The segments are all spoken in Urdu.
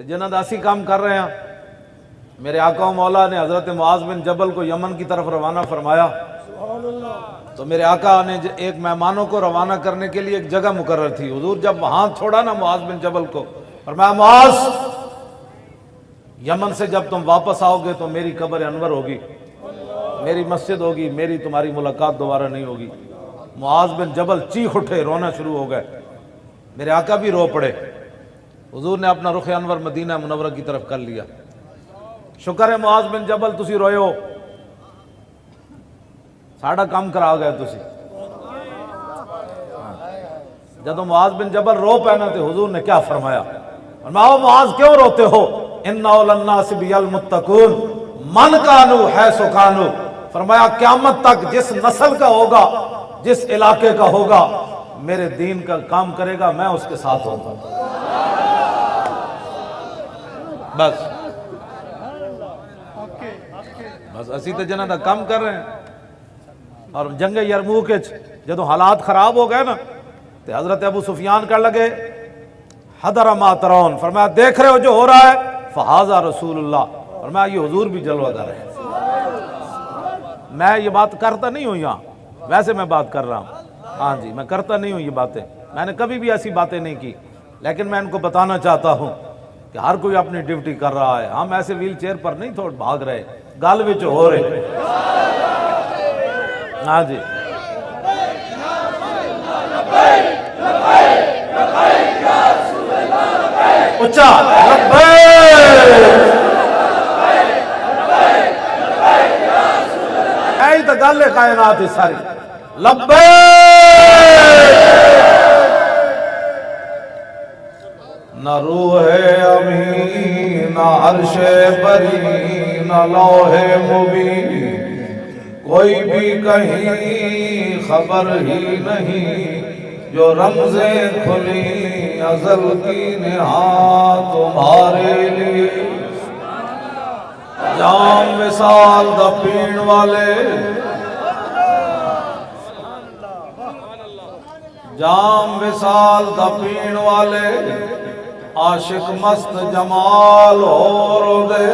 تو جنہاں دا اسی کام کر رہے ہیں. میرے آقا و مولا نے حضرت معاذ بن جبل کو یمن کی طرف روانہ فرمایا تو میرے آقا نے ایک مہمانوں کو روانہ کرنے کے لیے ایک جگہ مقرر تھی. حضور جب وہاں چھوڑا نا معاذ بن جبل کو، فرمایا معاذ یمن سے جب تم واپس آؤ گے تو میری قبر انور ہوگی، میری مسجد ہوگی، میری تمہاری ملاقات دوبارہ نہیں ہوگی. معاذ بن جبل چیخ اٹھے، رونا شروع ہو گئے. میرے آقا بھی رو پڑے. حضور نے اپنا رخ انور مدینہ منورہ کی طرف کر لیا. شکر ہے معاذ بن جبل تسی روئے ہو، ساڑا کام کرا گئے تسی. جدو معاذ بن جبل رو پہنا تو حضور نے کیا فرمایا؟ فرمایا معاذ کیوں روتے ہو؟ ان اول الناس بی المتقون من کانو حیث کانو. فرمایا قیامت تک جس نسل کا ہوگا، جس علاقے کا ہوگا، میرے دین کا کام کرے گا، میں اس کے ساتھ ہوں گا. بس اسی تو جنہاں دا کام کر رہے ہیں. اور جنگ یرموک جدو حالات خراب ہو گئے نا تو حضرت ابو سفیان کر لگے حضر ما ترون. فرمایا دیکھ رہے ہو جو ہو رہا ہے، فہذا رسول اللہ. فرمایا یہ حضور بھی جلوہ گر ہے. میں یہ بات کرتا نہیں ہوں یہاں، ویسے میں بات کر رہا ہوں. ہاں جی، میں کرتا نہیں ہوں یہ باتیں، میں نے کبھی بھی ایسی باتیں نہیں کی، لیکن میں ان کو بتانا چاہتا ہوں کہ ہر کوئی اپنی ڈیوٹی کر رہا ہے. ہم ایسے ویل چیئر پر نہیں تھوڑ بھاگ رہے، گل وچ ہو رہے. ہاں جی، اچھا ایہی تو گل ہے کائنات ساری. لبیک نہ روح امین، نہ عرش بری، نہ لوح مبین، کوئی بھی کہیں خبر ہی نہیں، جو رمزیں کھلی ازل کی نہا تمہارے لیے. جام وصال دا پین والے، جام وصال دا پین والے، عاشق مست جمال اور دے.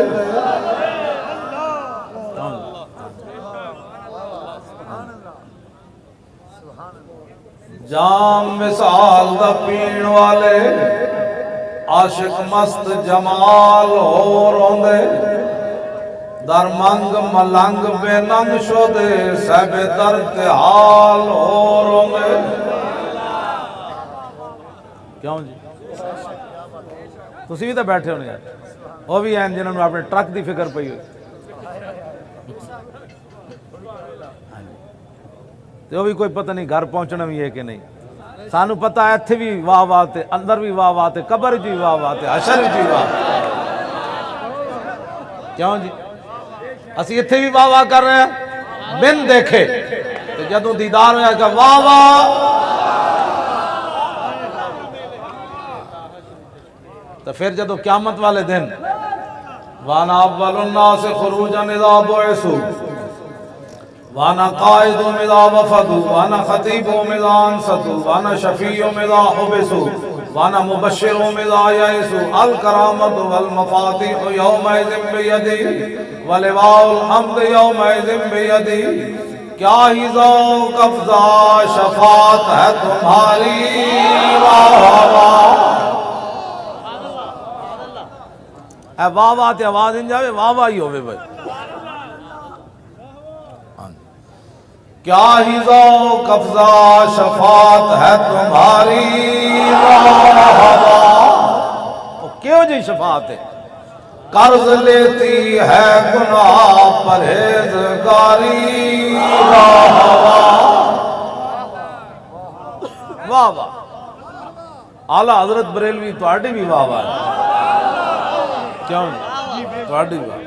جام مثال دا پین والے، عاشق مست جمال ہو روندے، در منگ ملنگ بے ننگ شدے، سب درد حال ہو روندے. کیوں جی تسی بھی تو بیٹھے ہونے یار، وہ بھی ہیں جنہوں نے اپنے ٹرک دی فکر پئی ہوئی، تو بھی کوئی پتہ نہیں گھر پہنچنا بھی ہے کہ نہیں. سانو پتہ ہے اتھے بھی واہ واہ تے، اندر بھی واہ واہ تے، قبر جی واہ واہ تے، حشر جی واہ. کیوں جی اسی اتھے بھی واہ واہ کر رہے ہیں بن دیکھے، تو جدوں دیدار ہو جائے گا واہ واہ، تو پھر جدوں قیامت والے دن وانا اول الناس خروجا اذا بعثوا وانا قائد اذا وفدوا وانا خطیب اذا انصتوا وانا شفیع اذا حبسوا وانا مبشر اذا یئسوا. الکرامۃ والمفاتیح یومئذ بیدی ولواء الحمد یومئذ بیدی. کیا ہی ذوق افزا شفاعت ہے تمہاری، واہ واہ. اے واہ واہ تے آواز ان جاوے واہ واہ ہی ہوئے بھائی. کیا ہی ذوق افزا شفاعت ہے تمہاری، واہ واہ. کیوں جی شفاعت ہے؟ قرض لیتی ہے گناہ پرہیزگاری، واہ واہ واہ واہ. اعلیٰ حضرت بریلوی تواڈی بھی واہ واہ. کیوں جی تواڈی بھی واہ.